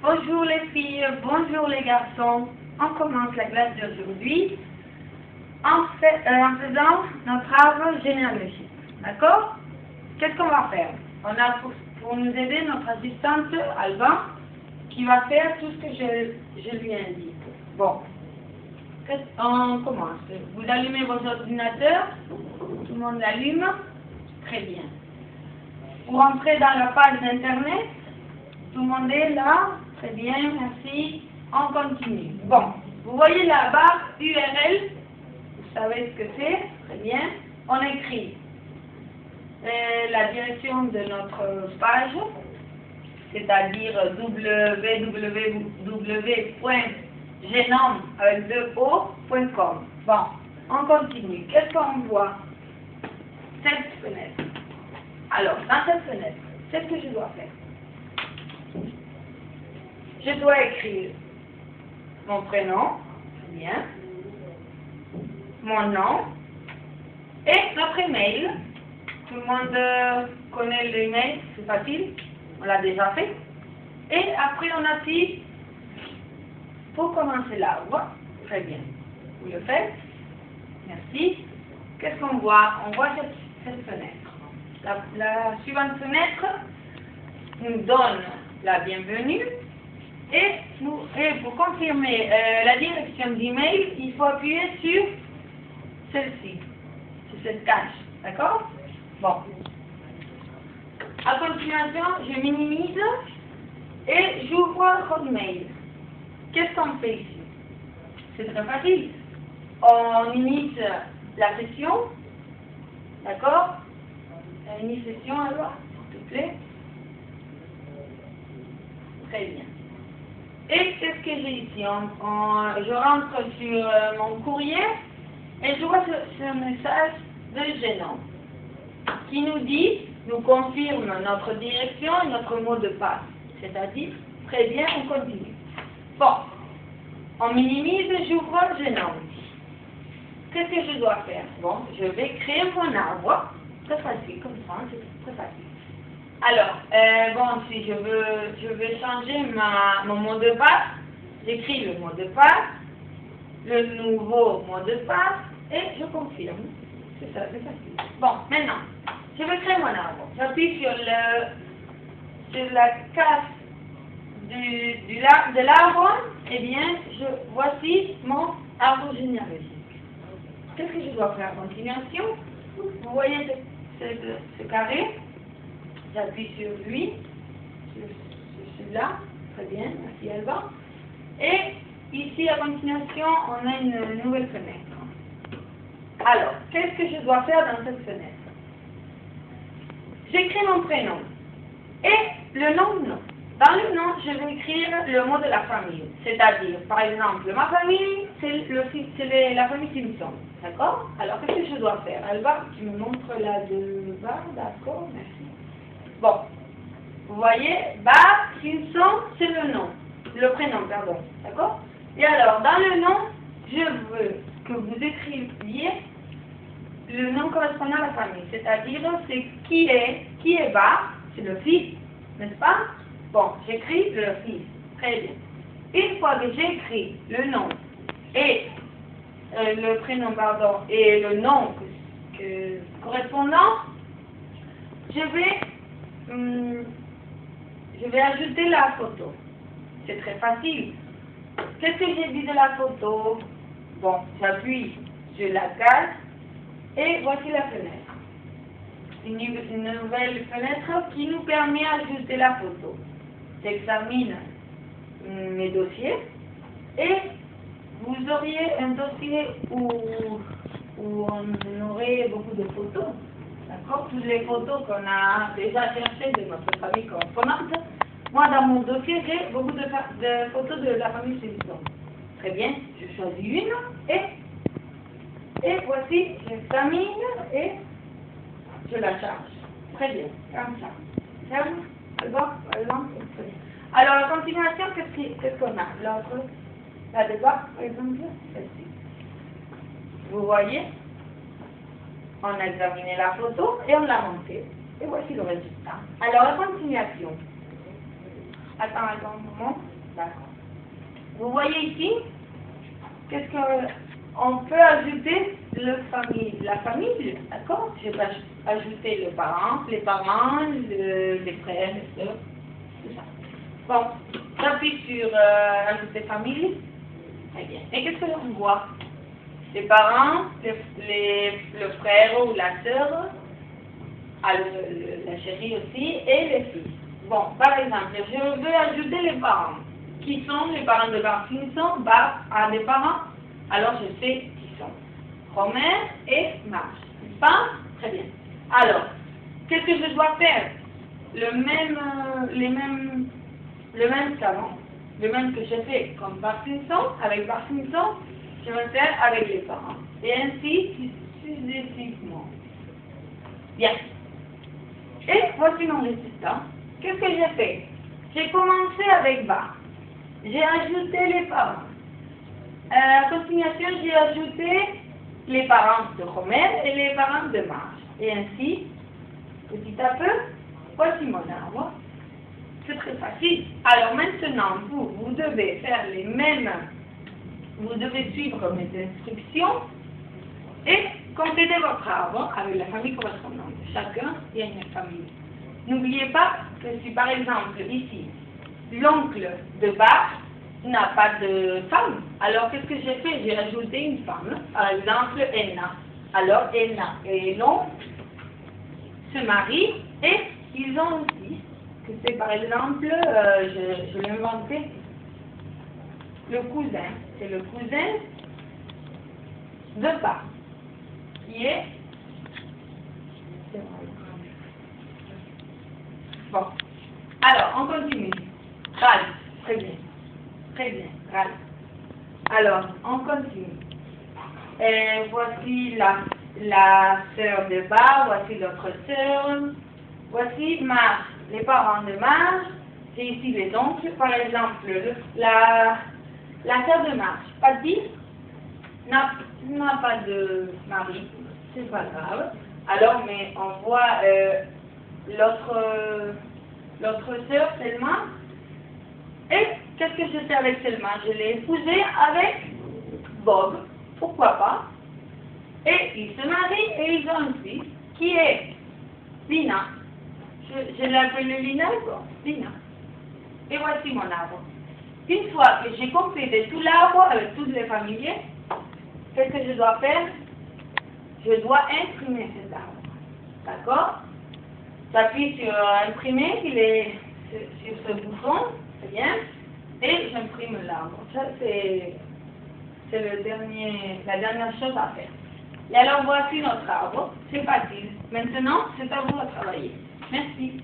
Bonjour les filles, bonjour les garçons. On commence la classe d'aujourd'hui en faisant notre arbre généalogique. D'accord? Qu'est-ce qu'on va faire? On a pour nous aider notre assistante Alban qui va faire tout ce que je lui indique. Bon, on commence. Vous allumez vos ordinateurs. Tout le monde l'allume. Très bien. Vous rentrez dans la page d'internet. Tout le monde est là. Très bien, merci. On continue. Bon, vous voyez la barre URL. Vous savez ce que c'est. Très bien. On écrit la direction de notre page, c'est-à-dire www.genome.com. Bon, on continue. Qu'est-ce qu'on voit? Cette fenêtre. Alors, dans cette fenêtre, c'est ce que je dois faire. Je dois écrire mon prénom, très bien, mon nom et notre email. Tout le monde connaît l'email, c'est facile, on l'a déjà fait. Et après on appuie pour commencer l'arbre. Très bien, vous le faites. Merci. Qu'est-ce qu'on voit? On voit cette fenêtre. La suivante fenêtre nous donne la bienvenue. Et pour confirmer la direction d'email, il faut appuyer sur celle-ci, sur cette cache. D'accord? Bon. À continuation, je minimise et j'ouvre Hotmail. Qu'est-ce qu'on fait ici? C'est très facile. On initie la session. D'accord? Initie session alors, s'il te plaît. Très bien. Et qu'est-ce que j'ai ici? Je rentre sur mon courrier et je vois ce message de Genome qui nous confirme notre direction et notre mot de passe. C'est-à-dire, très bien, on continue. Bon, on minimise, j'ouvre Genome. Qu'est-ce que je dois faire? Bon, je vais créer mon arbre. Très facile, comme ça, c'est très facile. Alors, bon, si je veux changer mon mot de passe, j'écris le mot de passe, le nouveau mot de passe, et je confirme. C'est ça, c'est facile. Bon, maintenant, je vais créer mon arbre. J'appuie sur la case de l'arbre, et bien, voici mon arbre généalogique. Qu'est-ce que je dois faire en continuation? Vous voyez ce carré? J'appuie sur lui, sur celui-là, très bien, merci Alban. Et ici, à continuation, on a une nouvelle fenêtre. Alors, qu'est-ce que je dois faire dans cette fenêtre? J'écris mon prénom et le nom, non. Dans le nom, je vais écrire le mot de la famille, c'est-à-dire, par exemple, ma famille, c'est la famille Simpson, d'accord? Alors, qu'est-ce que je dois faire? Alban, tu me montres la de bas, d'accord, merci. Bon, vous voyez, Bar Simpson, c'est le nom, le prénom, pardon, d'accord? Et alors, dans le nom, je veux que vous écriviez le nom correspondant à la famille, c'est-à-dire, c'est qui est Bar, c'est le fils, n'est-ce pas? Bon, j'écris le fils, très bien. Une fois que j'ai écrit le nom et le prénom, pardon, et le nom correspondant, je vais ajouter la photo. C'est très facile. Qu'est-ce que j'ai dit de la photo? Bon, j'appuie sur la case et voici la fenêtre. Une nouvelle fenêtre qui nous permet d'ajouter la photo. J'examine mes dossiers et vous auriez un dossier où on aurait beaucoup de photos. D'accord? Toutes les photos qu'on a déjà cherchées de notre famille correspondante. Moi, dans mon dossier, j'ai beaucoup de photos de la famille Simpson. Très bien, je choisis une et voici, j'examine et je la charge. Très bien, comme ça. Ferme, alors, très bien. Alors, la continuation, qu'est-ce qu'on a? L'autre, la de bas, par exemple, celle-ci. Vous voyez? On a examiné la photo et on l'a montée. Et voici le résultat. Alors, la continuation. Attends un moment. D'accord. Vous voyez ici, qu'est-ce qu'on peut ajouter la famille, d'accord? Je vais ajouter les parents, les frères, les sœurs, tout ça. Bon, j'appuie sur ajouter famille. Très bien. Et qu'est-ce que l'on voit? Les parents, le frère ou la sœur, la chérie aussi, et les fils. Bon, par exemple, je veux ajouter les parents. Qui sont les parents de Bart Simpson? Bart a des parents, alors je sais qui sont. Homer et Marge. N'est-ce pas? Très bien. Alors, qu'est-ce que je dois faire? Le même savon, le même que j'ai fait comme Bart Simpson, avec Bart Simpson, je vais faire avec les parents. Et ainsi successivement. Bien. Et voici mon résultat. Qu'est-ce que j'ai fait? J'ai commencé avec Bart. J'ai ajouté les parents. À continuation, j'ai ajouté les parents de Homer et les parents de Marge. Et ainsi, petit à peu, voici mon arbre. C'est très facile. Alors maintenant, vous devez faire les mêmes, vous devez suivre mes instructions et compléter votre arbre avec la famille correspondante. Chacun y a une famille. N'oubliez pas que si par exemple ici, l'oncle de Bart n'a pas de femme, alors qu'est-ce que j'ai fait? J'ai ajouté une femme, par exemple Enna. Alors Enna et l'oncle se marient et ils ont un fils, que c'est par exemple, je l'ai inventé, le cousin. C'est le cousin de Bart, qui est... Bon, alors on continue. Ralph, très bien. Très bien, Ralph. Alors, on continue. Voici la sœur de Bart, voici l'autre sœur. Voici Marge, les parents de Marge. Et ici les oncles. Par exemple, la sœur de Marge, Patty, n'a pas de mari. C'est pas grave. Alors, mais on voit l'autre sœur, Selma. Et qu'est-ce que je fais avec Selma? Je l'ai épousée avec Bob. Pourquoi pas? Et ils se marient et ils ont un fils qui est Lina. Je l'appelle Lina, quoi. Lina. Et voici mon arbre. Une fois que j'ai complété tout l'arbre avec toutes les familles, qu'est-ce que je dois faire? Je dois imprimer cet arbre. D'accord? J'appuie sur imprimer, il est sur ce bouton, c'est bien, et j'imprime l'arbre. Ça, c'est la dernière chose à faire. Et alors, voici notre arbre. C'est facile. Maintenant, c'est à vous à travailler. Merci.